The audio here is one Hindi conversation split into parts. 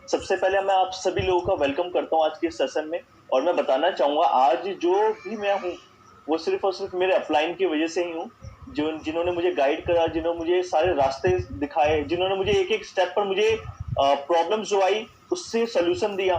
सबसे पहले मैं आप सभी लोगों का वेलकम करता हूँ आज के सेशन में। और मैं बताना चाहूँगा आज जो भी मैं हूँ, वो सिर्फ़ और सिर्फ़ मेरे अपलाइन की वज़ह से ही हूँ। जिन्होंने मुझे गाइड करा, जिन्होंने मुझे सारे रास्ते दिखाए, जिन्होंने मुझे एक-एक स्टेप पर मुझे प्रॉब्लम्स जो आई, उससे सॉल्यूशन दिया।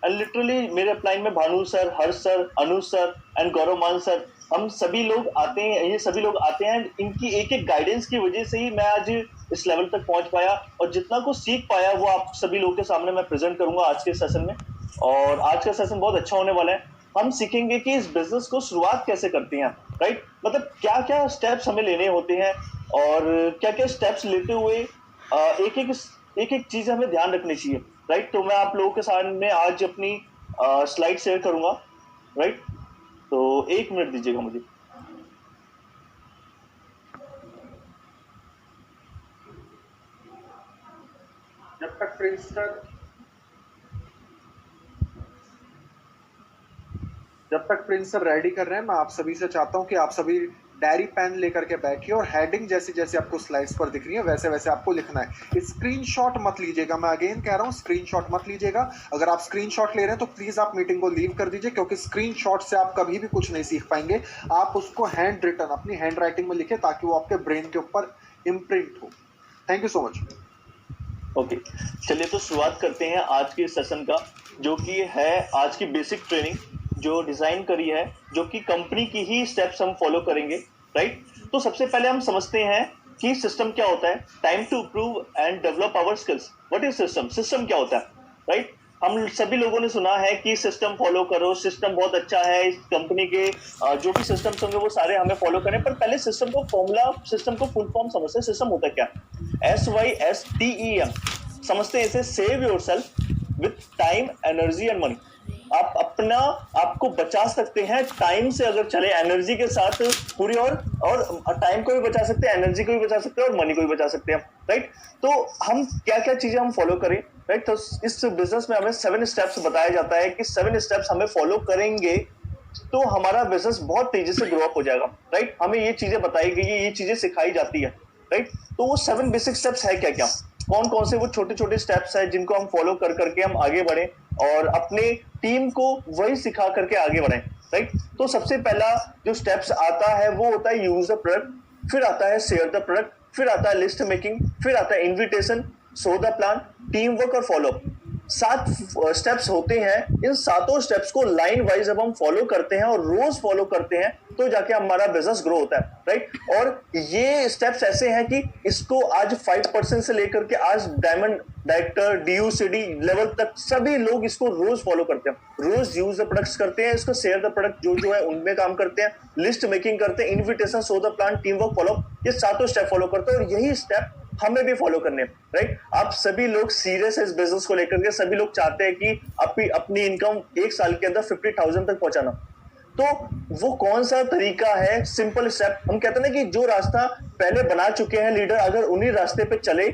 एंड लिटरली मेरे अपलाइन में Bhanu sir, Harsh sir, Anuj sir and Gaurav Maan sir, हम सभी लोग आते हैं, ये सभी लोग आते हैं। इनकी एक-एक गाइडेंस की वज़ह से ही मैं आज इस लेवल तक पहुंच पाया, और जितना कुछ सीख पाया वो आप सभी लोगों के सामने मैं प्रेजेंट करूंगा आज के सेशन में। और आज का सेशन बहुत अच्छा होने वाला है। हम सीखेंगे कि इस बिजनेस को शुरुआत कैसे करते हैं, राइट? मतलब क्या क्या स्टेप्स हमें लेने होते हैं, और क्या क्या स्टेप्स लेते हुए एक एक चीज हमें ध्यान रखनी चाहिए, राइट? तो मैं आप लोगों के सामने आज अपनी स्लाइड शेयर करूंगा, राइट? तो 1 मिनट दीजिएगा मुझे। जब तक प्रिंस सर रेडी कर रहे हैं, मैं आप सभी से चाहता हूं कि आप सभी डायरी पेन लेकर के बैठिए और हेडिंग जैसी जैसे आपको स्लाइड्स पर दिख रही है वैसे वैसे आपको लिखना है। स्क्रीनशॉट मत लीजिएगा, मैं अगेन कह रहा हूं स्क्रीनशॉट मत लीजिएगा। अगर आप स्क्रीनशॉट ले रहे हैं तो प्लीज आप मीटिंग को लीव कर दीजिए, क्योंकि स्क्रीनशॉट से आप कभी भी कुछ नहीं सीख पाएंगे। आप उसको हैंड रिटन अपनी हैंड राइटिंग में लिखे ताकि वो आपके ब्रेन के ऊपर इम्प्रिंट हो। Thank you so much. Okay, चलिए तो शुरुआत करते हैं आज के सेशन का, जो कि है आज की बेसिक ट्रेनिंग जो डिजाइन करी है, जो कि कंपनी की ही स्टेप्स हम फॉलो करेंगे, राइट? तो सबसे पहले हम समझते हैं कि सिस्टम क्या होता है। Time to improve and develop our skills. What is system? System क्या होता है, राइट? हम सभी लोगों ने सुना है कि सिस्टम फॉलो करो, सिस्टम बहुत अच्छा है, इस कंपनी के जो भी सिस्टम्स होंगे वो सारे हमें फॉलो करें। पर पहले सिस्टम को फॉर्मूला, सिस्टम को फुल फॉर्म समझते हैं। सिस्टम होता क्या? SYSTEM समझते हैं इसे। Save yourself with time, energy and money. आप अपना आपको बचा सकते हैं टाइम से, अगर चले एनर्जी के साथ पूरी, और टाइम को भी बचा सकते हैं, एनर्जी को भी बचा सकते हैं और मनी को भी बचा सकते हैं, राइट? तो हम क्या क्या चीजें हम फॉलो करें, राइट? तो इस बिजनेस में हमें 7 स्टेप्स बताया जाता है कि 7 स्टेप्स हमें फॉलो करेंगे तो हमारा बिजनेस बहुत तेजी से ग्रो अप हो जाएगा, राइट? हमें ये चीजें बताई गई है, ये चीजें सिखाई जाती है, राइट? तो वो 7 बेसिक स्टेप्स है क्या क्या, कौन कौन से वो छोटे छोटे स्टेप्स है जिनको हम फॉलो कर करके हम आगे बढ़े और अपने टीम को वही सिखा करके आगे बढ़े, राइट? तो सबसे पहला जो स्टेप्स आता है वो होता है यूज द प्रोडक्ट, फिर आता है शेयर द प्रोडक्ट, फिर आता है लिस्ट मेकिंग, फिर आता है invitation, show the plan, team work और फॉलो। 7 स्टेप्स होते हैं। इन सातों स्टेप्स को लाइन वाइज जब हम फॉलो करते हैं और रोज फॉलो करते हैं तो जाके हमारा बिजनेस ग्रो होता है, राइट? और ये स्टेप्स ऐसे हैं कि इसको आज 5% से लेकर के आज डायमंड डायरेक्टर, DUCD लेवल तक सभी लोग इसको रोज फॉलो करते हैं। रोज यूज द प्रोडक्ट्स करते हैं, इसको शेयर द प्रोडक्ट जो है उनमें काम करते हैं, लिस्ट मेकिंग करते हैं, invitation, show the plan, team work, follow. ये सातों स्टेप फॉलो करते हैं और यही स्टेप हमें भी फॉलो करने, राइट? आप सभी लोग सीरियस है इस बिजनेस को लेकर के, सभी लोग चाहते हैं कि अपनी इनकम 1 साल के अंदर 50,000 तक पहुंचाना। तो वो कौन सा तरीका है? Simple step. हम कहते हैं ना कि जो रास्ता पहले बना चुके हैं लीडर, अगर उन्हीं रास्ते पे चले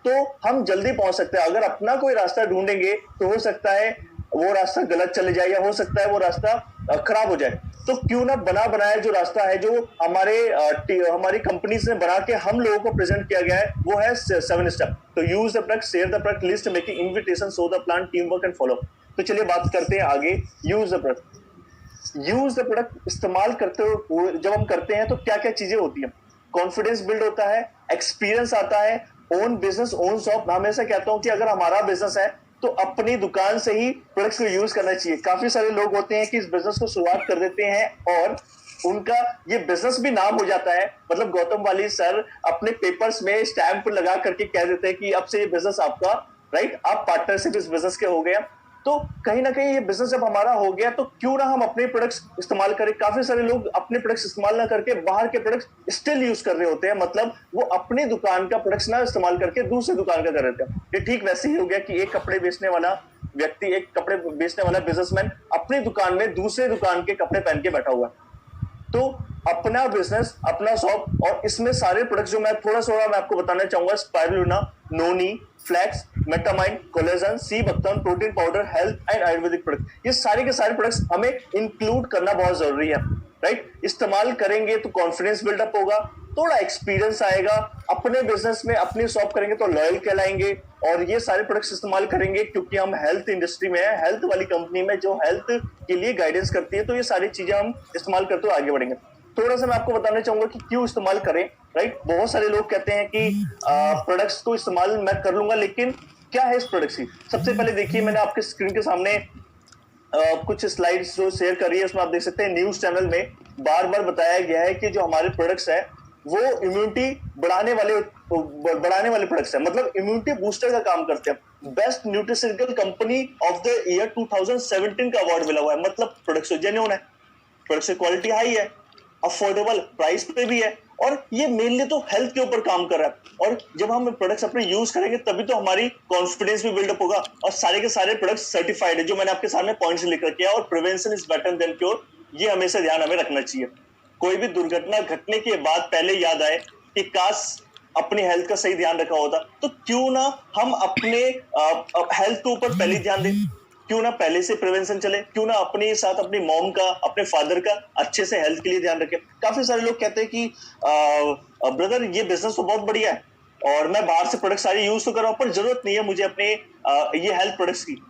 तो हम जल्दी पहुंच सकते हैं। अगर अपना कोई रास्ता ढूंढेंगे तो हो सकता है वो रास्ता गलत चले जाए, या हो सकता है वो रास्ता खराब हो जाए। तो क्यों ना बना बनाया जो रास्ता है, जो हमारी कंपनी ने बना के हम लोगों को प्रेजेंट किया गया है, वो है 7 स्टेप। तो use the product, share the product, list making, invitation, show the plan, team work and follow. तो चलिए बात करते हैं आगे। Use the product. Use the product इस्तेमाल करते हुए जब हम करते हैं तो क्या क्या चीजें होती है? कॉन्फिडेंस बिल्ड होता है, एक्सपीरियंस आता है, ओन बिजनेस ओन शॉप। मैं हमेशा कहता हूं कि अगर हमारा बिजनेस है तो अपनी दुकान से ही प्रोडक्ट्स को यूज करना चाहिए। काफी सारे लोग होते हैं कि इस बिजनेस को शुरुआत कर देते हैं और उनका ये बिजनेस भी नाम हो जाता है। मतलब गौतम वाली सर अपने पेपर्स में स्टैंप लगा करके कह देते हैं कि अब से ये बिजनेस आपका, राइट? आप पार्टनरशिप इस बिजनेस के हो गए। तो कहीं ना कहीं ये बिजनेस जब हमारा हो गया तो क्यों ना हम अपने प्रोडक्ट्स इस्तेमाल करें। काफी सारे लोग अपने प्रोडक्ट्स इस्तेमाल ना करके बाहर के प्रोडक्ट्स स्टिल यूज कर रहे होते हैं, मतलब वो अपनी दुकान का प्रोडक्ट्स ना इस्तेमाल करके दूसरे दुकान का कर रहे थे। ये ठीक वैसे ही हो गया कि एक कपड़े बेचने वाला व्यक्ति, एक कपड़े बेचने वाला बिजनेसमैन अपनी दुकान में दूसरे दुकान के कपड़े पहन के बैठा हुआ है। तो अपना बिजनेस, अपना शॉप, और इसमें सारे प्रोडक्ट्स जो मैं थोड़ा मैं आपको बताना चाहूंगा, स्पाइरुलिना, नोनी, फ्लैक्स, मेटामाइन, collagen, sea buckthorn, protein powder, health and Ayurvedic product, ये सारे के सारे प्रोडक्ट्स हमें इंक्लूड करना बहुत जरूरी है, राइट? इस्तेमाल करेंगे तो कॉन्फिडेंस बिल्डअप होगा, थोड़ा एक्सपीरियंस आएगा, अपने बिजनेस में अपनी शॉप करेंगे तो लॉयल कहलाएंगे और ये सारे प्रोडक्ट्स इस्तेमाल करेंगे क्योंकि हम हेल्थ इंडस्ट्री में है, हेल्थ वाली कंपनी में जो हेल्थ के लिए गाइडेंस करती है, तो ये सारी चीजें हम इस्तेमाल करते हुए आगे बढ़ेंगे। थोड़ा सा मैं आपको बताना चाहूंगा कि क्यों इस्तेमाल करें, राइट। बहुत सारे लोग कहते हैं कि प्रोडक्ट्स को इस्तेमाल मैं कर लूंगा, लेकिन क्या है इस प्रोडक्ट्स की। सबसे पहले देखिए, मैंने आपके स्क्रीन के सामने कुछ स्लाइड्स जो शेयर करी है, उसमें आप देख सकते हैं न्यूज चैनल में बार बार बताया गया है कि जो हमारे प्रोडक्ट्स है वो इम्यूनिटी बढ़ाने वाले प्रोडक्ट्स है, मतलब इम्यूनिटी बूस्टर का काम करते हैं। Best nutritional company of the year 2017 का अवार्ड मिला हुआ है, मतलब प्रोडक्ट्स जेन्युइन है, प्रोडक्ट्स की क्वालिटी हाई है, अफोर्डेबल प्राइस पे भी है और ये मेनली तो हेल्थ के ऊपर काम कर रहा है। और जब हम प्रोडक्ट्स अपने यूज करेंगे तभी तो हमारी कॉन्फिडेंस भी बिल्डअप होगा। और सारे के सारे प्रोडक्ट्स सर्टिफाइड है, जो मैंने आपके सामने पॉइंट्स लिख रखे हैं। और prevention is better than cure, ये हमेशा ध्यान हमें रखना चाहिए। कोई भी दुर्घटना घटने के बाद पहले याद आए कि काश अपनी हेल्थ का सही ध्यान रखा होता, तो क्यों ना हम अपने हेल्थ के ऊपर पहले ध्यान दें, क्यों ना पहले से प्रिवेंशन चले, क्यों ना अपने साथ अपनी मॉम का, अपने फादर का अच्छे से हेल्थ के लिए ध्यान रखें। काफी सारे लोग कहते हैं कि ब्रदर ये बिजनेस तो बहुत बढ़िया है और मैं बाहर से प्रोडक्ट सारे यूज तो कर रहा हूं, पर जरूरत नहीं है मुझे अपने ये हेल्थ प्रोडक्ट्स की।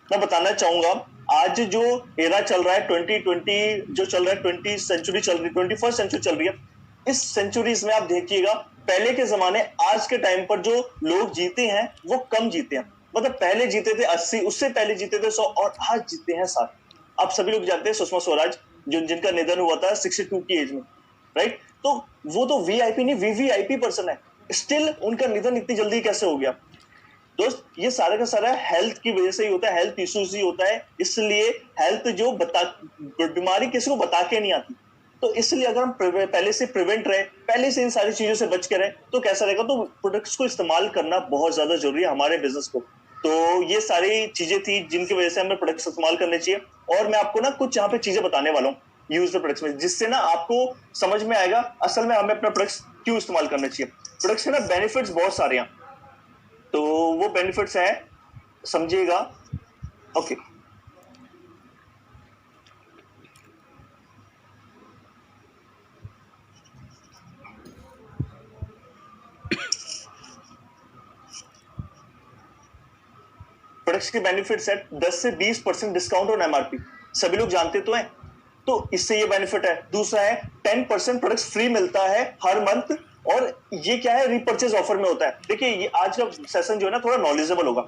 मैं बताना चाहूंगा, आज जो एरा चल रहा है 2020 जो चल रहा है, 20th सेंचुरी चल रही है, 21st सेंचुरी चल रही है। इस सेंचुरीज में आप देखिएगा, पहले के जमाने आज के टाइम पर जो लोग जीते हैं वो कम जीते हैं। मतलब पहले जीते थे 80, उससे पहले जीते थे 100 और आज जीते हैं 60। आप सभी लोग जानते हैं सुषमा स्वराज, जिनका निधन हुआ था 62 की एज में, राइट। तो वो तो वीआईपी नहीं, वीवीआईपी पर्सन है, स्टिल उनका निधन इतनी जल्दी कैसे हो गया। दोस्त, ये सारा का सारा हेल्थ की वजह से ही होता है, हेल्थ इश्यूज ही होता है। इसलिए हेल्थ जो बीमारी किसी को बता के नहीं आती, तो इसलिए अगर हम पहले से प्रिवेंट रहे, पहले से इन सारी चीजों से बच के रहे, तो कैसा रहेगा। तो प्रोडक्ट्स को इस्तेमाल करना बहुत ज्यादा जरूरी है हमारे बिजनेस को। तो ये सारी चीजें थी जिनकी वजह से हमें प्रोडक्ट्स इस्तेमाल करने चाहिए। और मैं आपको ना कुछ यहाँ पे चीजें बताने वाला हूँ यूज द प्रोडक्ट्स में, जिससे ना आपको समझ में आएगा असल में हमें अपना प्रोडक्ट्स क्यों इस्तेमाल करना चाहिए। प्रोडक्ट्स के ना बेनिफिट्स बहुत सारे हैं, तो वो बेनिफिट्स है, समझिएगा। ओके, प्रोडक्ट्स के बेनिफिट्स है 10 से 20% डिस्काउंट ऑन एमआरपी, सभी लोग जानते तो हैं, तो इससे ये बेनिफिट है। दूसरा है 10% प्रोडक्ट्स फ्री मिलता है हर मंथ, और ये क्या है, रीपर्चेज ऑफर में होता है। देखिए, ये आज का सेशन जो है ना थोड़ा नॉलेजेबल होगा,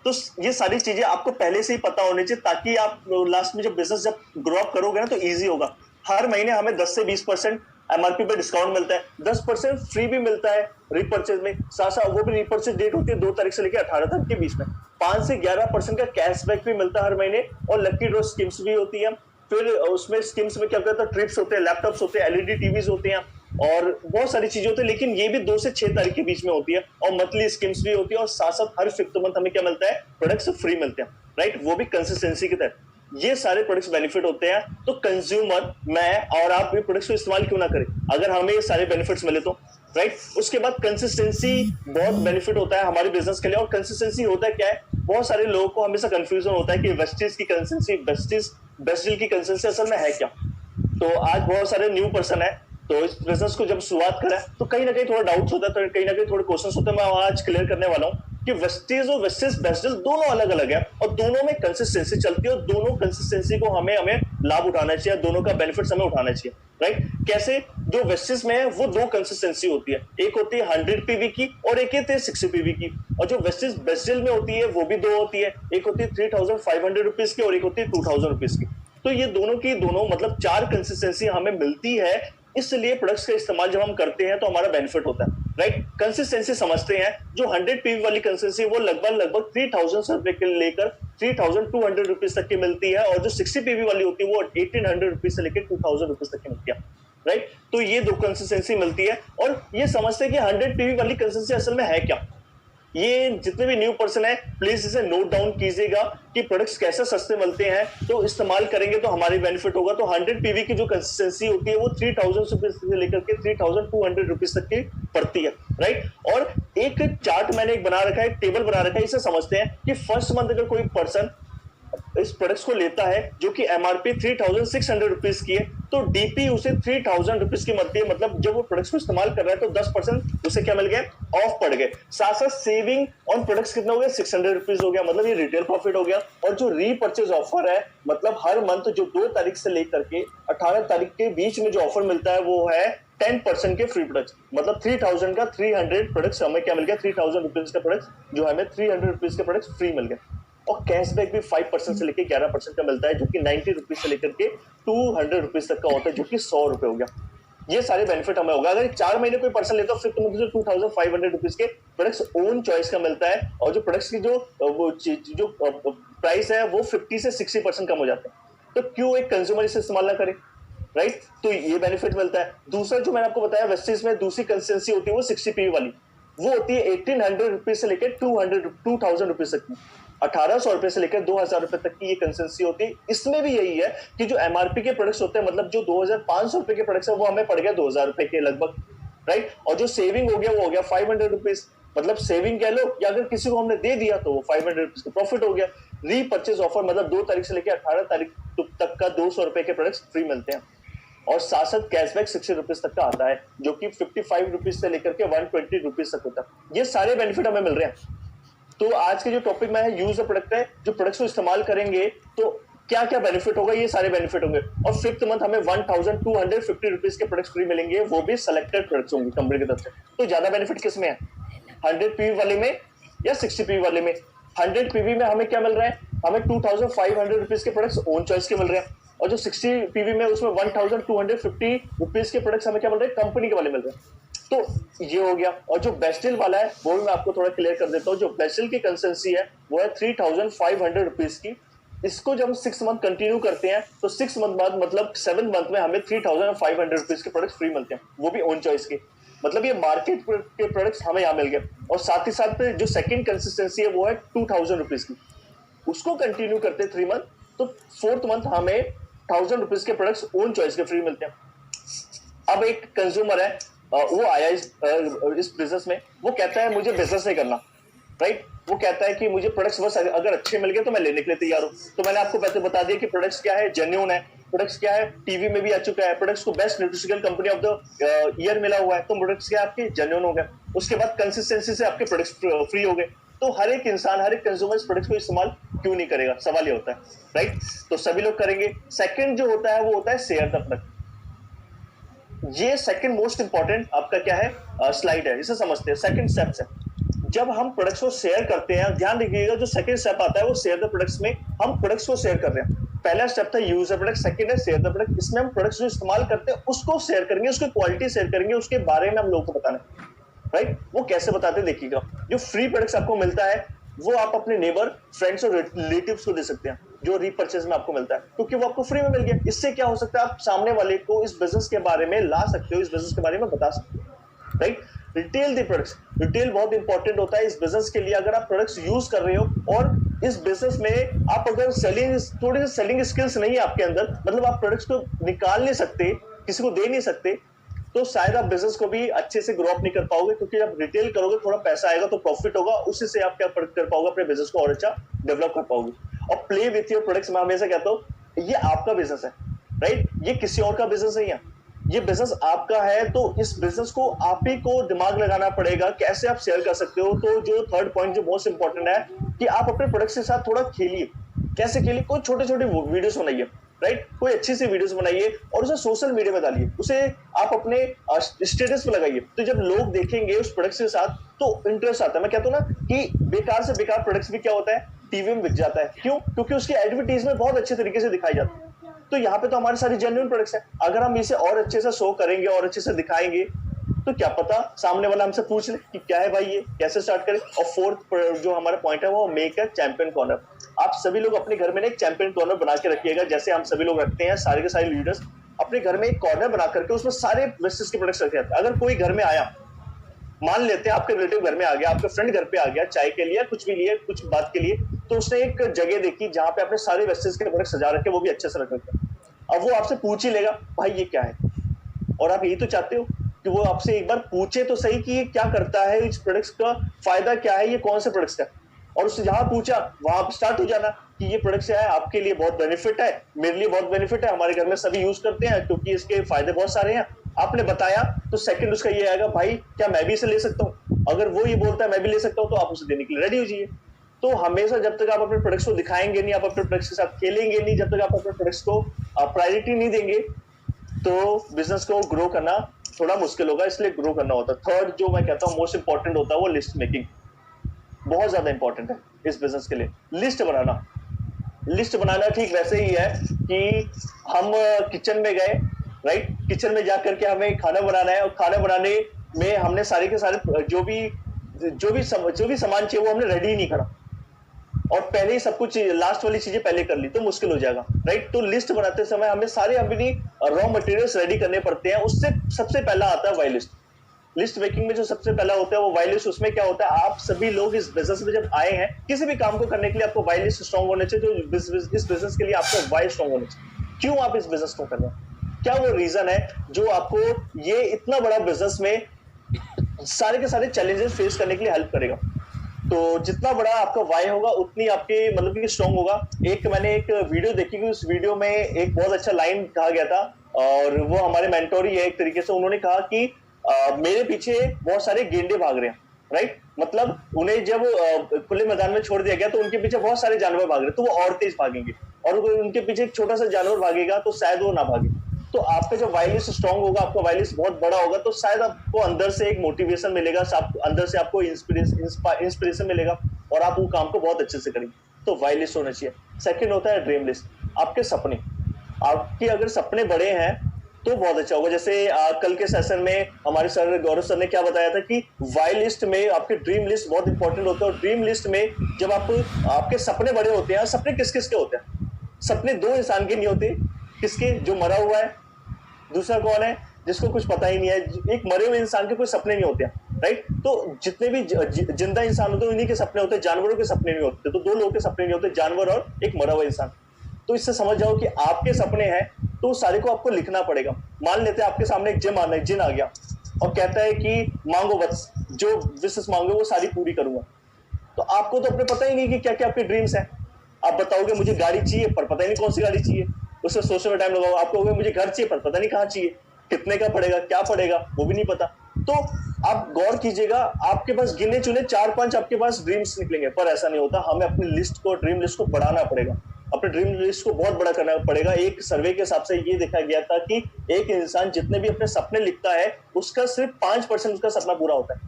तो ये सारी चीजें आपको पहले से ही पता होनी चाहिए, ताकि आप लास्ट में जब बिजनेस जब ग्रो अप करोगे ना तो इजी होगा। हर महीने हमें 10 से 20% एमआरपी पे डिस्काउंट मिलता है, 10% फ्री भी मिलता है रिपर्चेज में। साथ साथ वो भी रिपर्चेज डेट होती है 2 तारीख से लेकर 18 तारीख के बीच में। 5 से 11% का कैशबैक भी मिलता है हर महीने, और लकी ड्रॉ स्कीम्स भी होती है। फिर उसमें स्कीम्स में क्या होता है, ट्रिप्स होते हैं, लैपटॉप्स होते हैं, एलईडी टीवीज होते हैं, और बहुत सारी चीजें होती है। लेकिन ये भी 2 से 6 तारीख के बीच में होती है, और मंथली स्कीम्स भी होती है। और साथ साथ हर 5th मंथ हमें क्या मिलता है, प्रोडक्ट्स फ्री मिलते हैं, राइट, वो भी कंसिस्टेंसी के तहत। ये सारे प्रोडक्ट्स बेनिफिट होते हैं। तो कंज्यूमर, मैं और आप ये प्रोडक्ट्स को इस्तेमाल क्यों ना करें अगर हमें ये सारे बेनिफिट्स मिले तो, राइट। उसके बाद कंसिस्टेंसी बहुत बेनिफिट होता है हमारे बिजनेस के लिए। और कंसिस्टेंसी होता है क्या है, बहुत सारे लोगों को हमेशा कंफ्यूजन होता है कि वेस्टीज की कंसिस्टेंसी, बेस्ट डील की कंसिस्टेंसी असल में है क्या। तो आज बहुत सारे न्यू पर्सन है, तो इस बिजनेस को जब शुरुआत करें तो कहीं ना कहीं थोड़ा डाउट्स होता है, तो कहीं ना कहीं थोड़े क्वेश्चंस होते हैं। मैं आज क्लियर करने वाला हूँ कि वेस्टीज और वेस्टीज बेस्ट डील दोनों अलग अलग है, और दोनों में कंसिस्टेंसी चलती है, और दोनों कंसिस्टेंसी को हमें लाभ उठाना चाहिए, दोनों का बेनिफिट्स हमें उठाना चाहिए, राइट। कैसे, जो वेस्टीज में है वो 2 कंसिस्टेंसी होती है, एक होती है 100 पीवी की और एक होती है 60 पीवी की। और जो वेस्टीज बेस्ट डील में होती है वो भी 2 होती है, एक होती है 3500 रुपीज की और एक होती है 2000 रुपीज की। तो ये दोनों की दोनों मतलब 4 कंसिस्टेंसी हमें मिलती है। इसलिए प्रोडक्ट्स का इस्तेमाल जब हम करते हैं तो हमारा बेनिफिट होता है, राइट। कंसिस्टेंसी समझते हैं, जो 100 पीवी वाली कंसिस्टेंसी वो लगभग 3000 से लेकर 3200 रुपीज तक की मिलती है, और जो 60 पीवी वाली होती है वो 1800 रुपीज से लेकर 2000 रुपीज तक की मिलती है, राइट। तो ये 2 कंसिस्टेंसी मिलती है। और ये समझते हैं कि 100 पीवी वाली कंसिस्टेंसी असल में है क्या। ये जितने भी न्यू पर्सन है प्लीज इसे नोट डाउन कीजिएगा कि प्रोडक्ट्स कैसे सस्ते मिलते हैं, तो इस्तेमाल करेंगे तो हमारी बेनिफिट होगा। तो 100 पीवी की जो कंसिस्टेंसी होती है वो 3000 रुपीज से लेकर के 3200 रुपीज तक की पड़ती है, राइट। और एक चार्ट मैंने एक बना रखा है, टेबल बना रखा है, इसे समझते हैं कि फर्स्ट मंथ अगर कोई पर्सन इस प्रोडक्ट्स को लेता है जो कि एमआरपी 3600 रुपीज की है, तो डीपी उसे 3000 रुपीज की मिलती है। मतलब जब वो प्रोडक्ट्स को इस्तेमाल कर रहा है तो 10% उसे क्या मिल गया, ऑफ पड़ गए। साथ साथ सेविंग ऑन प्रोडक्ट्स कितना हो गया, 600 रुपीज हो गया। मतलब ये रिटेल प्रॉफिट हो गया। और जो रीपर्चेज ऑफर है, मतलब हर मंथ जो 2 तारीख से लेकर के 18 तारीख के बीच में जो ऑफर मिलता है वो है 10% के फ्री प्रोडक्ट्स। मतलब 3000 का 300 प्रोडक्ट्स हमें क्या मिल गया, 3000 रुपीज का प्रोडक्ट्स जो हमें 300 रुपीज के प्रोडक्ट्स फ्री मिल गए। और कैशबैक भी 5% से लेकर 11% का मिलता है, जो कि 90 रुपीज से लेकर के 200 रुपीज तक का होता है, जो कि 100 रुपए हो गया। ये सारे बेनिफिट हमें होगा। अगर 4 महीने कोई पर्सन लेता है फिर तो मुझे 2500 रुपीज के प्रोडक्ट्स ओन चॉइस का मिलता है। और जो प्रोडक्ट्स की जो प्राइस है वो 50 से 60% कम हो जाता है। तो क्यों एक कंज्यूमर इसे इस्तेमाल ना करे, राइट? तो ये बेनिफिट मिलता है। दूसरा जो मैंने आपको बताया, वेस्टेज में दूसरी कंसिस्टेंसी होती है वो 60 पी वाली, वो होती है 1800 रुपीज से लेकर 2000 रुपीज तक की। 1800 रुपए से लेकर 2000 रुपए तक की ये कंसिस्टेंसी होती है। इसमें भी यही है कि जो एमआरपी के प्रोडक्ट्स होते हैं, मतलब जो 2500 रुपए के प्रोडक्ट्स है वो हमें पड़ गया 2000 रुपए के लगभग, राइट? और जो सेविंग हो गया वो हो गया 500 रुपीज। मतलब सेविंग कह लो, या अगर किसी को हमने दे दिया तो वो 500 रुपीज का प्रॉफिट हो गया। रीपर्चेज ऑफर मतलब 2 तारीख से लेकर 18 तारीख तक का 200 रुपए के प्रोडक्ट्स फ्री मिलते हैं। और साथ साथ कैशबैक 60 रुपीज तक का आता है, जो कि 55 रुपीज से लेकर के 120 रुपीज तक होता है। ये सारे बेनिफिट हमें मिल रहे हैं। तो आज के जो टॉपिक में है यूज द प्रोडक्ट है, जो प्रोडक्ट्स को इस्तेमाल करेंगे तो क्या क्या बेनिफिट होगा, ये सारे बेनिफिट होंगे। और 5th मंथ हमें 1250 रुपीज के प्रोडक्ट्स फ्री मिलेंगे, वो भी सिलेक्टेड प्रोडक्ट्स होंगे कंपनी की तरफ से। तो ज्यादा बेनिफिट किस में है, 100 पीवी वाले में या 60 पीवी वाले में? 100 पीवी में हमें क्या मिल रहा है, हमें 2500 रुपीज के प्रोडक्ट्स ओन चॉइस के मिल रहे हैं। और जो 60 पीवी में उसमें 1250 रुपीज के प्रोडक्ट्स हमें क्या मिल रहे हैं, कंपनी के वाले मिल रहे हैं। तो ये हो गया। और जो बेस्टिल वाला है वो मैं आपको थोड़ा क्लियर कर देता हूँ। जो बेस्टिल की कंसिस्टेंसी है वो है 3500 रुपीज की। इसको जब हम 6 मंथ कंटिन्यू करते हैं तो 6 मंथ बाद मतलब 7 मंथ में हमें 3500 रुपीज के प्रोडक्ट्स फ्री मिलते हैं, वो भी ओन चॉइस के। मतलब ये मार्केट के प्रोडक्ट्स हमें यहाँ मिल गए। और साथ ही साथ जो सेकंड कंसिस्टेंसी है वो है 2000 रुपीज की। उसको कंटिन्यू करते 3 मंथ, तो 4th मंथ हमें 1000 रुपीज के प्रोडक्ट्स ओन चॉइस के फ्री मिलते हैं। अब एक कंज्यूमर है, वो आया इस बिजनेस में, वो कहता है मुझे बिजनेस नहीं करना, राइट? वो कहता है कि मुझे प्रोडक्ट्स बस अगर अच्छे मिल गए तो मैं लेने के लिए तैयार हूँ। तो मैंने आपको पहले बता दिया कि प्रोडक्ट्स क्या है, जेन्युइन है। प्रोडक्ट्स क्या है, टीवी में भी आ चुका है। प्रोडक्ट्स को best nutritional company of the year मिला हुआ है, तो प्रोडक्ट्स क्या आपके जेन्युइन हो गए। उसके बाद कंसिस्टेंसी से आपके प्रोडक्ट्स फ्री हो गए। तो हर एक इंसान, हर एक कंज्यूमर इस प्रोडक्ट्स को इस्तेमाल क्यों नहीं करेगा, सवाल ये होता है, राइट? तो सभी लोग करेंगे। सेकंड जो होता है वो होता है शेयर द प्रोडक्ट। ये सेकंड मोस्ट इंपॉर्टेंट आपका क्या है, स्लाइड है, इसे समझते हैं। सेकंड स्टेप है जब हम प्रोडक्ट्स को शेयर करते हैं, ध्यान रखिएगा जो सेकंड स्टेप आता है वो शेयर द प्रोडक्ट्स में हम प्रोडक्ट्स को शेयर कर रहे हैं। पहला स्टेप था यूज द प्रोडक्ट, सेकंड है शेयर द प्रोडक्ट। इसमें हम प्रोडक्ट्स जो इस्तेमाल करते हैं उसको शेयर करेंगे, उसकी क्वालिटी शेयर करेंगे, उसके बारे में हम लोगों को बताना है, राइट? वो कैसे बताते हैं देखिएगा। जो फ्री प्रोडक्ट्स आपको मिलता है वो आप अपने नेबर, फ्रेंड्स और रिलेटिव्स को दे सकते हैं, जो रीपर्चेज में आपको मिलता है, क्योंकि वो आपको फ्री में मिल गया। इससे क्या हो सकता है, आप सामने वाले को इस बिजनेस के बारे में ला सकते हो, इस बिजनेस के बारे में बता सकते हो, right? Retail the products, retail बहुत इंपॉर्टेंट होता है इस बिजनेस के लिए। अगर आप प्रोडक्ट्स यूज कर रहे हो और इस बिजनेस में आप अगर थोड़ी सी सेलिंग स्किल्स नहीं है आपके अंदर, मतलब आप प्रोडक्ट्स को निकाल नहीं सकते, किसी को दे नहीं सकते, तो शायद आप बिजनेस को भी अच्छे से ग्रो अप नहीं कर पाओगे। क्योंकि जब रिटेल करोगे थोड़ा पैसा आएगा तो प्रॉफिट होगा, उसी से आप क्या कर पाओगे, अपने बिजनेस को और अच्छा डेवलप कर पाओगे। और प्ले विथ योर प्रोडक्ट्स, मैं हमेशा कहता हूँ ये आपका बिजनेस है, राइट? ये किसी और का बिजनेस नहीं है, ये बिजनेस आपका है। तो इस बिजनेस को आप ही को दिमाग लगाना पड़ेगा, कैसे आप शेयर कर सकते हो। तो जो थर्ड पॉइंट जो मोस्ट इंपॉर्टेंट है कि आप अपने प्रोडक्ट्स के साथ थोड़ा खेलिए। कैसे खेलिए, कोई छोटे छोटे वीडियोस बनाइए, राइट? कोई अच्छी सी वीडियोस बनाइए और उसे सोशल मीडिया में डालिए, उसे आप अपने स्टेटस पे लगाइए। तो जब लोग देखेंगे उस प्रोडक्ट्स के साथ तो इंटरेस्ट आता है। मैं कहता हूँ ना कि बेकार से बेकार प्रोडक्ट्स भी क्या होता है, टीवी में बिक जाता है। क्यों? क्योंकि उसकी एडवर्टीजमेंट बहुत अच्छे तरीके से दिखाई जाती है। तो यहाँ पे तो हमारे सारे जेन्युइन प्रोडक्ट्स हैं। अगर हम इसे और अच्छे से शो करेंगे और अच्छे से दिखाएंगे तो क्या पता सामने वाला हमसे पूछ ले कि क्या है भाई, ये कैसे स्टार्ट करें। और फोर्थ जो हमारा पॉइंट है वो मेक अ चैंपियन कॉर्नर। आप सभी लोग अपने घर में एक चैंपियन कॉर्नर बना के रखिएगा, जैसे हम सभी लोग रखते हैं। सारे के सारे लीडर्स अपने घर में एक कॉर्नर बना करके उसमें सारे वेस्टेज के प्रोडक्ट्स रखे जाते हैं। अगर कोई घर में आया, मान लेते हैं आपके रिलेटिव घर में आ गया, आपका फ्रेंड घर पे आ गया चाय के लिए, कुछ भी लिए, कुछ बात के लिए, तो उसने एक जगह देखी जहां पे अपने सारे वेस्टेज के प्रोडक्ट सजा रखे, वो भी अच्छे से रख रखे। अब वो आपसे पूछ ही लेगा भाई ये क्या है, और आप यही तो चाहते हो कि वो आपसे एक बार पूछे तो सही कि ये क्या करता है, इस प्रोडक्ट्स का फायदा क्या है, ये कौन से प्रोडक्ट्स का। और उससे जहां पूछा वहां स्टार्ट हो जाना कि ये प्रोडक्ट से है, आपके लिए बहुत बेनिफिट है, मेरे लिए बहुत बेनिफिट है, हमारे घर में सभी यूज करते हैं क्योंकि इसके फायदे बहुत सारे हैं। आपने बताया तो सेकंड उसका ये आएगा, भाई क्या मैं भी इसे ले सकता हूँ? अगर वो ये बोलता है मैं भी ले सकता हूँ, तो आप उसे देने के लिए रेडी हो जाइए। तो हमेशा जब तक आप अपने प्रोडक्ट्स को दिखाएंगे नहीं, आप अपने प्रोडक्ट्स के साथ खेलेंगे नहीं, जब तक आप अपने प्रोडक्ट्स को प्रायोरिटी नहीं देंगे, तो बिजनेस को ग्रो करना थोड़ा मुश्किल होगा। इसलिए ग्रो करना होता है। थर्ड जो मैं कहता हूँ मोस्ट इंपॉर्टेंट होता है वो लिस्ट मेकिंग, बहुत ज्यादा इंपॉर्टेंट है इस बिजनेस के लिए। लिस्ट बनाना, लिस्ट बनाना ठीक वैसे ही है कि हम किचन में गए, राइट, किचन में जाकर के हमें खाना बनाना है और खाना बनाने में हमने सारे के सारे जो भी सामान चाहिए वो हमने रेडी ही नहीं करा और पहले ही सब कुछ लास्ट वाली चीजें पहले कर ली, तो मुश्किल हो जाएगा, राइट। तो लिस्ट बनाते समय हमें सारे अपनी रॉ मटेरियल्स रेडी करने पड़ते हैं। उससे सबसे पहला आता है वाई लिस्ट। लिस्ट मेकिंग में जो सबसे पहला होता है वो वाई लिस्ट। उसमें क्या होता है, आप सभी लोग इस बिजनेस में जब आए हैं, किसी भी काम को करने के लिए आपको वाई लिस्ट स्ट्रॉन्ग होने चाहिए। जो इस बिजनेस के लिए आपको वाई स्ट्रॉन्ग होने चाहिए, क्यों आप इस बिजनेस को कर रहे हैं, क्या वो रीजन है जो आपको ये इतना बड़ा बिजनेस में सारे के सारे चैलेंजेस फेस करने के लिए हेल्प करेगा। तो जितना बड़ा आपका वाई होगा उतनी आपके मतलब कि स्ट्रॉन्ग होगा। मैंने एक वीडियो देखी कि उस वीडियो में एक बहुत अच्छा लाइन कहा गया था और वो हमारे मेंटोर ही है एक तरीके से। उन्होंने कहा कि मेरे पीछे बहुत सारे गेंडे भाग रहे हैं, राइट, मतलब उन्हें जब खुले मैदान में छोड़ दिया गया तो उनके पीछे बहुत सारे जानवर भाग रहे हैं, तो वो और तेज भागेंगे, और उनके पीछे एक छोटा सा जानवर भागेगा तो शायद वो ना भागे। तो आपका जब वाई लिस्ट स्ट्रॉन्ग होगा, आपका वाई लिस्ट बहुत बड़ा होगा, तो शायद आपको अंदर से एक मोटिवेशन मिलेगा, अंदर से आपको इंस्पिरेशन मिलेगा और आप वो काम को बहुत अच्छे से करेंगे। तो वाई लिस्ट होना चाहिए। सेकंड होता है ड्रीम लिस्ट, आपके सपने। आपके अगर सपने बड़े हैं तो बहुत अच्छा होगा। जैसे कल के सेशन में हमारे सर गौरव सर ने क्या बताया था कि वाई लिस्ट में आपके ड्रीम लिस्ट बहुत इंपॉर्टेंट होता है। और ड्रीम लिस्ट में जब आपके सपने बड़े होते हैं, सपने किस किस के होते हैं? सपने दो इंसान के नहीं होते। किसके? जो मरा हुआ है। दूसरा कौन है? जिसको कुछ पता ही नहीं है। एक मरे हुए इंसान के कोई सपने नहीं होते, राइट। तो जितने भी जिंदा इंसान होते हैं उन्हीं के सपने होते हैं, जानवरों के सपने नहीं होते। तो दो लोगों के सपने नहीं होते, जानवर और एक मरा हुआ इंसान। तो इससे समझ जाओ कि आपके सपने हैं तो सारे को आपको लिखना पड़ेगा। मान लेते हैं आपके सामने एक जिन आ गया और कहता है कि मांगो बस, जो विशेष मांगो वो सारी पूरी करूंगा। तो आपको तो अपने पता ही नहीं कि क्या क्या आपके ड्रीम्स हैं। आप बताओगे मुझे गाड़ी चाहिए, पर पता ही नहीं कौन सी गाड़ी चाहिए, उसे सोचने में टाइम लगाओगे। आप कहोगे मुझे घर चाहिए, पर पता नहीं कहाँ चाहिए, कितने का पड़ेगा, क्या पड़ेगा, वो भी नहीं पता। तो आप गौर कीजिएगा, आपके पास गिने चुने 4-5 आपके पास ड्रीम्स निकलेंगे, पर ऐसा नहीं होता। हमें अपनी लिस्ट को, ड्रीम लिस्ट को बढ़ाना पड़ेगा, अपने ड्रीम लिस्ट को बहुत बड़ा करना पड़ेगा। एक सर्वे के हिसाब से ये देखा गया था कि एक इंसान जितने भी अपने सपने लिखता है उसका सिर्फ 5% उसका सपना पूरा होता है।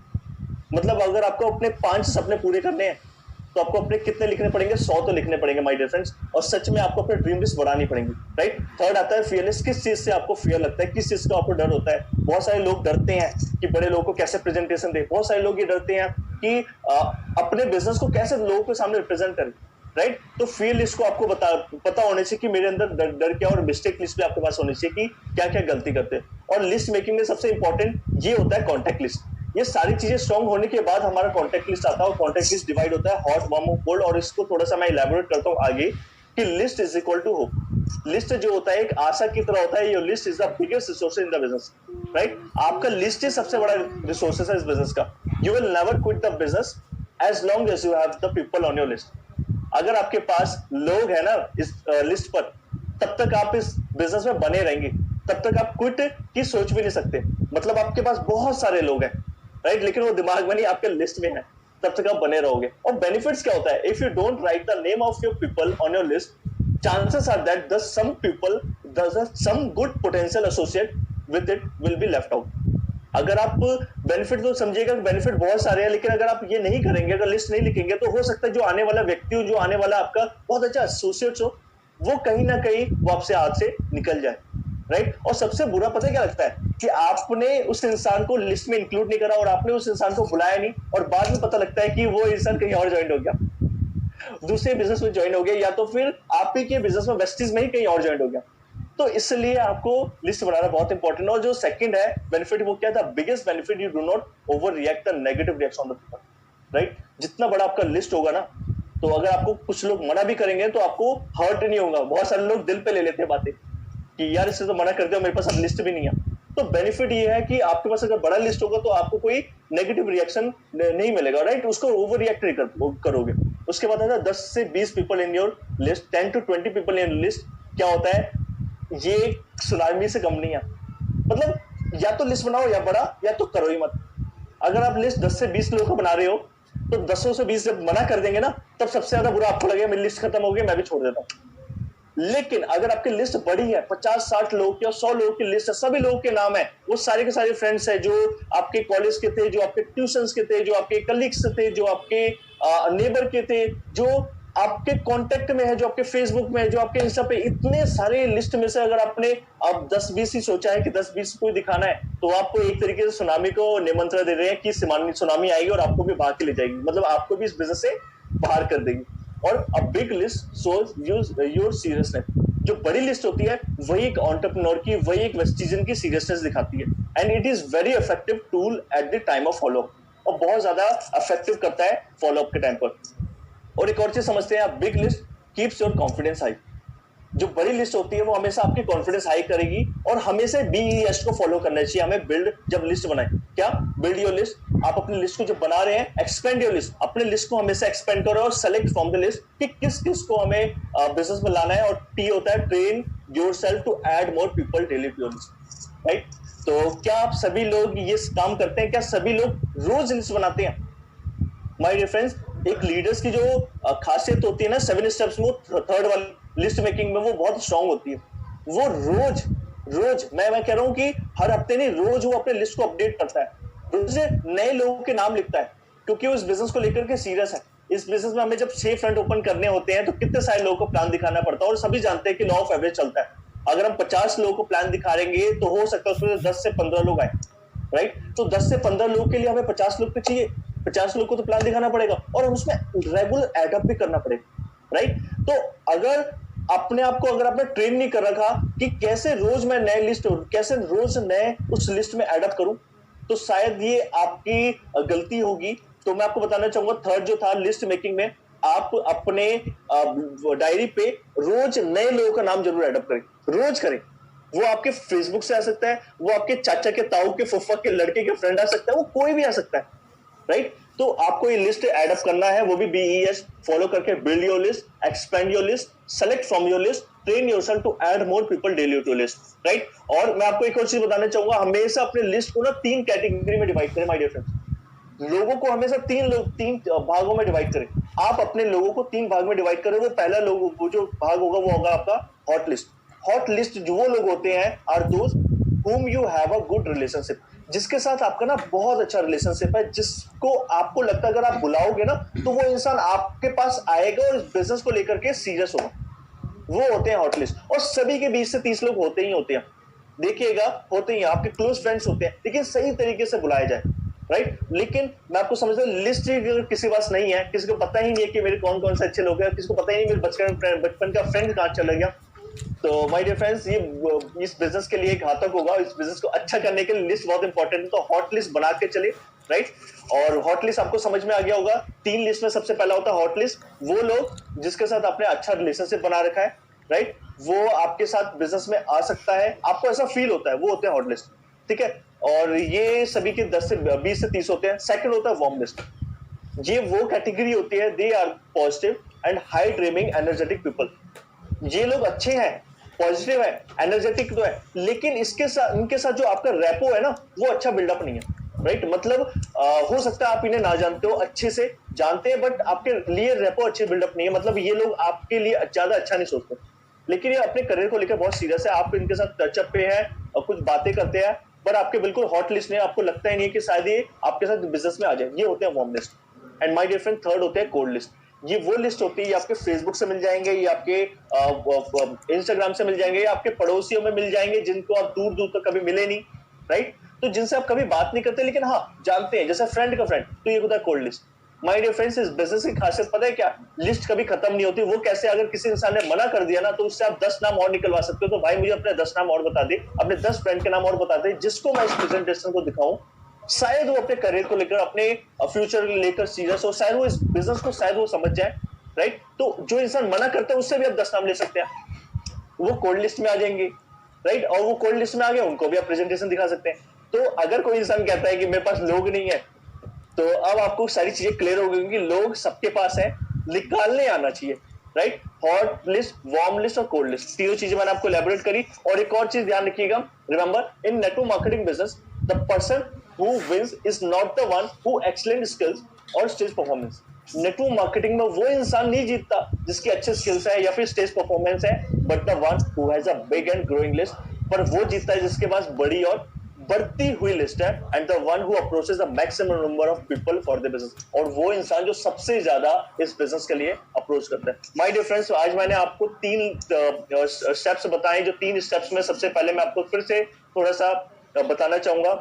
मतलब अगर आपको अपने 5 सपने पूरे करने हैं तो आपको अपने कितने लिखने पड़ेंगे? 100 तो लिखने पड़ेंगे माय डियर फ्रेंड्स। और सच में आपको अपने ड्रीम लिस्ट बढ़ानी पड़ेगी, राइट। थर्ड आता है फियरलेस। किस चीज से आपको फियर लगता है, किस चीज का आपको डर होता है? बहुत सारे लोग डरते हैं कि बड़े लोगों को कैसे प्रेजेंटेशन दे। बहुत सारे लोग ये डरते हैं कि अपने बिजनेस को कैसे लोगों के सामने रिप्रेजेंट करें, राइट। तो फियर लिस्ट को आपको पता होने चाहिए कि मेरे अंदर डर क्या, और मिस्टेक लिस्ट भी आपके पास होनी चाहिए कि क्या क्या गलती करते हैं। और लिस्ट मेकिंग में सबसे इंपॉर्टेंट ये होता है कॉन्टेक्ट लिस्ट। ये सारी चीजें स्ट्रॉन्ग होने के बाद हमारा कॉन्टेक्ट लिस्ट आता है और कॉन्टेक्ट लिस्ट डिवाइड होता है हॉट, वार्म और कोल्ड। और इसको थोड़ा सा मैं इलैबोरेट करता हूँ आगे कि list is equal to hope. List जो होता है एक आशा की तरह होता है। Your list is the biggest resource in the business, right. आपका लिस्ट ही सबसे बड़ा रिसोर्सेस है इस बिजनेस का। You will never quit the business as long as you have the people on your list. अगर आपके पास लोग हैं ना इस लिस्ट पर, तब तक आप इस बिजनेस में बने रहेंगे, तब तक आप क्विट की सोच भी नहीं सकते। मतलब आपके पास बहुत सारे लोग हैं, राइट, लेकिन वो दिमाग में नहीं, आपके लिस्ट में है, तब तक आप बने रहोगे। और बेनिफिट्स क्या होता है? If you don't write the name of your people on your list, chances are that the some good potential associate with it will be left out. अगर आप बेनिफिट तो समझिएगा कि बेनिफिट बहुत सारे हैं, लेकिन अगर आप ये नहीं करेंगे, अगर लिस्ट नहीं लिखेंगे, तो हो सकता है जो आने वाला व्यक्ति हो, जो आने वाला आपका बहुत अच्छा एसोसिएट्स हो, वो कहीं ना कहीं वो आपसे हाथ से निकल जाए, राइट। और सबसे बुरा पता है क्या लगता है कि आपने उस इंसान को लिस्ट में इंक्लूड नहीं करा और आपने उस इंसान को बुलाया नहीं, और बाद में पता लगता है कि वो इंसान कहीं और ज्वाइन हो गया, दूसरे बिजनेस में ज्वाइन हो गया, या तो फिर आप ही के बिजनेस में वेस्टीज में ही कहीं और ज्वाइन हो गया। तो इसलिए आपको लिस्ट बनाना बहुत इंपॉर्टेंट है। और जो सेकंड है बेनिफिट, वो क्या था? Biggest benefit, you do not over react the negative reaction on the people, right. जितना बड़ा आपका लिस्ट होगा ना, तो अगर आपको कुछ लोग मना भी करेंगे तो आपको हर्ट नहीं होगा। बहुत सारे लोग दिल पे ले लेते हैं बातें कि यार इससे तो मना कर दिया, मेरे पास अब लिस्ट भी नहीं है। तो बेनिफिट ये है कि आपके पास अगर बड़ा लिस्ट होगा तो आपको कोई नेगेटिव रिएक्शन नहीं मिलेगा, राइट। उसको ओवर रिएक्ट नहीं करोगे, उसके बाद आता है 10 से 20 people in your list, 10 to 20 people in list. क्या होता है, ये सुनामी से कम नहीं है। मतलब या तो लिस्ट बनाओ या बड़ा, या तो करो ही मत। अगर आप लिस्ट 10 से 20 लोगों का बना रहे हो तो 10 से 20 जब मना कर देंगे ना, तब सबसे ज्यादा बुरा आपको लगेगा मेरी लिस्ट खत्म हो गई, मैं भी छोड़ देता हूँ। लेकिन अगर आपकी लिस्ट बड़ी है, 50-60 लोग की और 100 लोगों की लिस्ट है, सभी लोगों के नाम है, वो सारे के सारे फ्रेंड्स है, जो आपके कॉलेज के थे, जो आपके ट्यूशंस के थे, जो आपके कलीग्स थे, जो आपके नेबर के थे, जो आपके कांटेक्ट में है, जो आपके फेसबुक में है, जो आपके इंस्टा पे, इतने सारे लिस्ट में से अगर आपने अब 10-20 ही सोचा है कि 10-20 को दिखाना है, तो आपको एक तरीके से सुनामी को निमंत्रण दे रहे हैं कि सुनामी आएगी और आपको भी बाहर के ले जाएगी, मतलब आपको भी इस बिजनेस से बाहर कर देगी। और a big list shows your seriousness. जो बड़ी लिस्ट होती है वही एक एंटरप्रेन्योर की, वही एक वेस्टिजन की सीरियसनेस दिखाती है, and it is very effective tool at the time of follow up, और बहुत ज्यादा इफेक्टिव करता है फॉलो अप के टाइम पर। और एक और चीज समझते हैं, big list keeps your confidence high. जो बड़ी लिस्ट होती है वो हमेशा आपकी कॉन्फिडेंस हाई करेगी, और हमेशा BES को फॉलो करना चाहिए हमें। बिल्ड, जब लिस्ट बनाए, क्या बिल्ड योर लिस्ट, आप अपनी लिस्ट को जब बना रहे हैं, एक्सपेंड योर लिस्ट, अपने लिस्ट को हमेशा एक्सपेंड करो और सेलेक्ट फ्रॉम द लिस्ट कि किस किस को हमें बिजनेस में लाना है। और T होता है train yourself to add more people daily to your list, right. तो क्या आप सभी लोग ये काम करते हैं? क्या सभी लोग रोज लिस्ट बनाते हैं? माय डियर फ्रेंड्स, एक लीडर्स की जो खासियत होती है ना 7 स्टेप्स में, थर्ड वाली लिस्ट मेकिंग में, वो बहुत स्ट्रांग होती है। वो रोज रोज मैं कह रहा हूं कि हर हफ्ते नहीं, रोज वो अपने लिस्ट को अपडेट करता है, रोज नए लोगों के नाम लिखता है, क्योंकि वो इस बिजनेस को लेकर के सीरियस है। इस बिजनेस में हमें जब 6 फ्रंट ओपन करने होते हैं तो कितने सारे लोगों को प्लान दिखाना पड़ता है, और सभी जानते हैं कि लॉ ऑफ एवरेज चलता है। अगर हम 50 लोगों को प्लान दिखाएंगे तो हो सकता है उसमें 10 से 15 लोग आए, राइट। तो 10 से 15 लोगों के लिए हमें 50 लोग तो चाहिए, 50 लोग को तो प्लान दिखाना पड़ेगा, और उसमें रेगुलर एडअप भी करना पड़ेगा, राइट। तो अगर अपने आप को अगर आपने ट्रेन नहीं कर रखा कि कैसे रोज मैं नए लिस्ट, कैसे रोज नए उस लिस्ट में एडअप करूं, तो शायद ये आपकी गलती होगी। तो मैं आपको बताना चाहूंगा, थर्ड जो था लिस्ट मेकिंग में, आप अपने डायरी पे रोज नए लोगों का नाम जरूर एडअप करें, रोज करें। वो आपके फेसबुक से आ सकता है, वो आपके चाचा के, ताऊ के, फुफा के लड़के के फ्रेंड आ सकता है, वो कोई भी आ सकता है, राइट। तो आपको ये लिस्ट एडअप करना है, वो भी BES फॉलो करके। Build your list, expand your list, select from your list, train yourself to add more people daily to list, right. और मैं आपको एक और चीज बताना चाहूंगा, हमेशा अपने लिस्ट को ना 3 कैटेगरी में डिवाइड करें माय डियर फ्रेंड्स। लोगों को हमेशा 3 भागों में डिवाइड करें। आप अपने लोगों को 3 भाग में डिवाइड करें। वो पहला लोग, वो जो भाग होगा वो होगा आपका हॉट लिस्ट। हॉट लिस्ट जो वो लोग होते हैं are those whom you have a good relationship, जिसके साथ आपका ना बहुत अच्छा रिलेशनशिप है, जिसको आपको लगता है अगर आप बुलाओगे ना तो वो इंसान आपके पास आएगा और इस बिजनेस को लेकर के सीरियस होगा। वो होते हैं हॉट लिस्ट। और सभी के 20 से 30 लोग होते ही होते हैं, देखिएगा, होते ही आपके क्लोज फ्रेंड्स होते हैं, लेकिन सही तरीके से बुलाया जाए, राइट। लेकिन मैं आपको समझता हूँ, लिस्ट अगर किसी पास नहीं है, किसी को पता ही नहीं है कि मेरे कौन कौन से अच्छे लोग हैं, किसी को पता ही नहीं मेरे बचपन का फ्रेंड कहाँ चला गया, तो माय डियर फ्रेंड्स, ये इस बिजनेस के लिए घातक होगा। इस बिजनेस को अच्छा करने के लिए लिस्ट बहुत इंपॉर्टेंट है। तो हॉट लिस्ट बना के चले, राइट। और हॉट लिस्ट आपको समझ में आ गया होगा। 3 लिस्ट में सबसे पहला होता है हॉट लिस्ट, वो लोग जिसके साथ आपने अच्छा रिलेशनशिप बना रखा है, राइट, वो आपके साथ बिजनेस में आ सकता है, आपको ऐसा फील होता है, वो होते हैं हॉट लिस्ट, ठीक है। और ये सभी के 10 से 20 से 30 होते हैं। सेकंड होता है वार्म लिस्ट। ये वो कैटेगरी होती है, they are positive and high dreaming energetic people. ये लोग अच्छे हैं, पॉजिटिव है, एनर्जेटिक तो है, लेकिन इसके साथ, इनके साथ जो आपका रेपो है ना, वो अच्छा बिल्डअप नहीं है, राइट। मतलब हो सकता है आप इन्हें ना जानते हो, अच्छे से जानते हैं, बट आपके लिए रेपो अच्छे बिल्डअप नहीं है। मतलब ये लोग आपके लिए ज्यादा अच्छा नहीं सोचते, लेकिन ये अपने करियर को लेकर बहुत सीरियस है। आप इनके साथ टचअप पे हैं और कुछ बातें करते हैं, पर आपके बिल्कुल हॉट लिस्ट नहीं है, आपको लगता ही नहीं है कि शायद ये आपके साथ बिजनेस में आ जाए। ये होते हैं warm list. And my dear friend, third होते हैं कोल्ड लिस्ट। ये वो लिस्ट होती है, ये आपके फेसबुक से मिल जाएंगे, ये आपके इंस्टाग्राम से मिल जाएंगे, ये आपके पड़ोसियों में मिल जाएंगे, जिनको आप दूर दूर तक कभी मिले नहीं, राइट। तो जिनसे आप कभी बात नहीं करते, लेकिन हाँ जानते हैं, जैसे फ्रेंड का फ्रेंड, तो ये होता है cold list. My dear friends, इस बिजनेस की खासियत पता है क्या? लिस्ट कभी खत्म नहीं होती। वो कैसे? अगर किसी इंसान ने मना कर दिया ना, तो उससे आप 10 नाम और निकलवा सकते हो। तो भाई मुझे अपने 10 नाम और बता दे, अपने 10 फ्रेंड के नाम और बता दे, जिसको मैं इस प्रेजेंटेशन को दिखाऊं, शायद वो अपने करियर को लेकर, अपने फ्यूचर को लेकर सीरियस हो, शायद वो इस बिजनेस को शायद वो समझ जाए, राइट। तो जो इंसान मना करता है उससे भी आप 10 नाम ले सकते हैं, वो कोल्ड लिस्ट में आ जाएंगे, राइट। और वो कोल्ड लिस्ट में आ गए, उनको भी आप प्रेजेंटेशन दिखा सकते हैं। तो अगर कोई इंसान कहता है कि मेरे पास लोग नहीं है, तो अब आपको सारी चीजें क्लियर हो गई कि लोग सबके पास है, निकालने आना चाहिए, right. Hot list, warm list और कोल्ड लिस्ट, तीनों चीजें मैंने आपको एलैबोरेट करी। और एक और चीज ध्यान रखिएगा, remember in network marketing business the person who wins is not the one who excellent skills और स्टेज परफॉर्मेंस। नेटवर्क मार्केटिंग में वो इंसान नहीं जीतता जिसकी अच्छे स्किल्स है या फिर स्टेज परफॉर्मेंस है, but the one who has a big and growing list. पर वो जीतता है जिसके पास बड़ी और बढ़ती हुई लिस्ट है, and the one who approaches the maximum number of people for the business, और वो इंसान जो सबसे ज्यादा इस बिजनेस के लिए अप्रोच करता है। माय डियर फ्रेंड्स, आज मैंने आपको 3 स्टेप्स बताए, जो 3 स्टेप्स में सबसे पहले मैं आपको फिर से थोड़ा सा बताना चाहूंगा।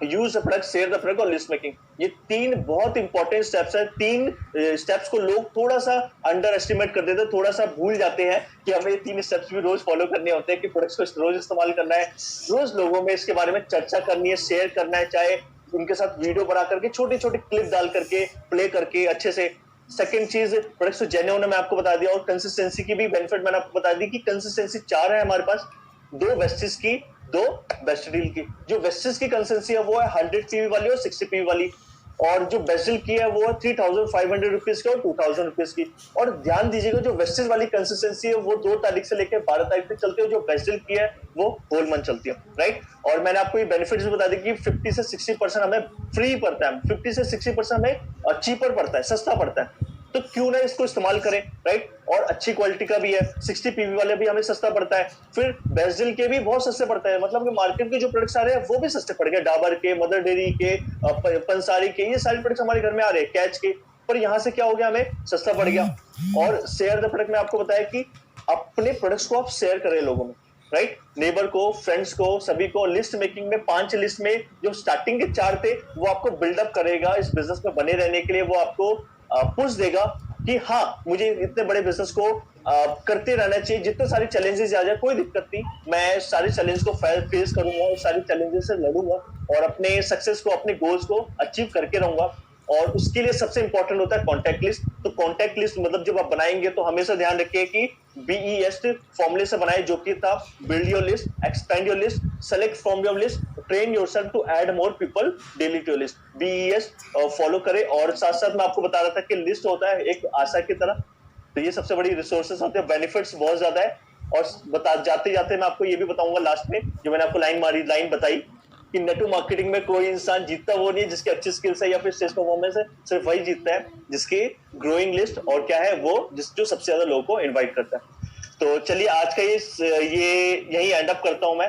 Use the product, share the product और लिस्ट मेकिंग, ये 3 बहुत इंपॉर्टेंट स्टेप्स है। 3 स्टेप्स को लोग थोड़ा सा अंडर एस्टिमेट कर देते हैं, थोड़ा सा भूल जाते हैं कि हमें ये 3 स्टेप्स भी रोज फॉलो करने होते हैं, कि प्रोडक्ट्स को रोज इस्तेमाल करना है, रोज लोगों में इसके बारे में चर्चा करनी है, शेयर करना है, चाहे उनके साथ वीडियो बना करके, छोटे छोटे क्लिप डाल करके, प्ले करके अच्छे से। सेकंड चीज, प्रोडक्ट्स तो जेन्युइन है, मैं आपको बता दिया। और कंसिस्टेंसी की भी बेनिफिट मैंने आपको बता दी कि कंसिस्टेंसी 4 है हमारे पास, 2 वेस्टेज की, 2 बेस्ट डील की। जो वेस्टेज की कंसिस्टेंसी है वो है 100 पीवी वाली और 60 पीवी वाली, और जो बेस्ट डील की है वो है 3500 रुपीज की और 2000 रुपीज की। और ध्यान दीजिएगा, जो वेस्टेज वाली कंसिस्टेंसी है वो 2 तारीख से लेकर 12 तारीख तक चलती है, जो बेस्ट डील की है वो होल मंथ चलती है, राइट। और मैंने आपको ये बेनिफिट्स भी बता दी कि 50 से 60% हमें फ्री पड़ता है, 50 से 60% हमें चीपर पड़ता है, सस्ता पड़ता है, तो क्यों ना इसको इस्तेमाल करें, राइट। और अच्छी क्वालिटी का भी है, 60 पीवी वाले भी हमें सस्ता पड़ता है, फिर बेस्ट डील के भी बहुत सस्ते पड़ता है, मतलब कि मार्केट के जो प्रोडक्ट्स आ रहे हैं वो भी सस्ते पड़ गए, डाबर के, मदर डेयरी के, पंसारी के, ये सारे प्रोडक्ट्स हमारे घर में आ रहे हैं, कैच के। पर यहाँ से क्या हो गया, हमें सस्ता पड़ गया। और शेयर द प्रोडक्ट में आपको बताया कि अपने प्रोडक्ट्स को आप शेयर करें लोगों में, राइट, नेबर को, फ्रेंड्स को, सभी को। लिस्ट मेकिंग में 5 लिस्ट में जो स्टार्टिंग के 4 थे वो आपको बिल्डअप करेगा इस बिजनेस में बने रहने के लिए, वो आपको पुश देगा कि हाँ मुझे इतने बड़े बिजनेस को करते रहना चाहिए, जितने सारे चैलेंजेस आ जाए कोई दिक्कत नहीं, मैं सारे चैलेंज को फेस करूंगा और सारे चैलेंजेस से लड़ूंगा और अपने सक्सेस को, अपने गोल्स को अचीव करके रहूंगा। और उसके लिए सबसे इंपॉर्टेंट होता है कॉन्टैक्ट लिस्ट। तो कॉन्टैक्ट लिस्ट मतलब जब आप बनाएंगे तो हमेशा ध्यान रखिए कि BEST फॉर्मूले से बनाए, जो कि था build your list, expand your list, select from your list, train yourself to add more people daily to your list. BEST follow करें। और साथ साथ मैं आपको बता रहा था कि लिस्ट होता है एक आशा की तरह, तो ये सबसे बड़ी रिसोर्सेस होते हैं, बेनिफिट्स बहुत ज्यादा है। और जाते जाते मैं आपको ये भी बताऊंगा लास्ट में, जो मैंने आपको लाइन बताई कि नेटवर्क मार्केटिंग में कोई इंसान जीतता वो नहीं है जिसकी अच्छी स्किल्स है या फिर स्टेज परफॉर्मेंस है, सिर्फ वही जीतता है जिसकी ग्रोइंग लिस्ट और क्या है वो जो सबसे ज्यादा लोगों को इनवाइट करता है। तो चलिए आज का ये यही एंड अप करता हूं मैं।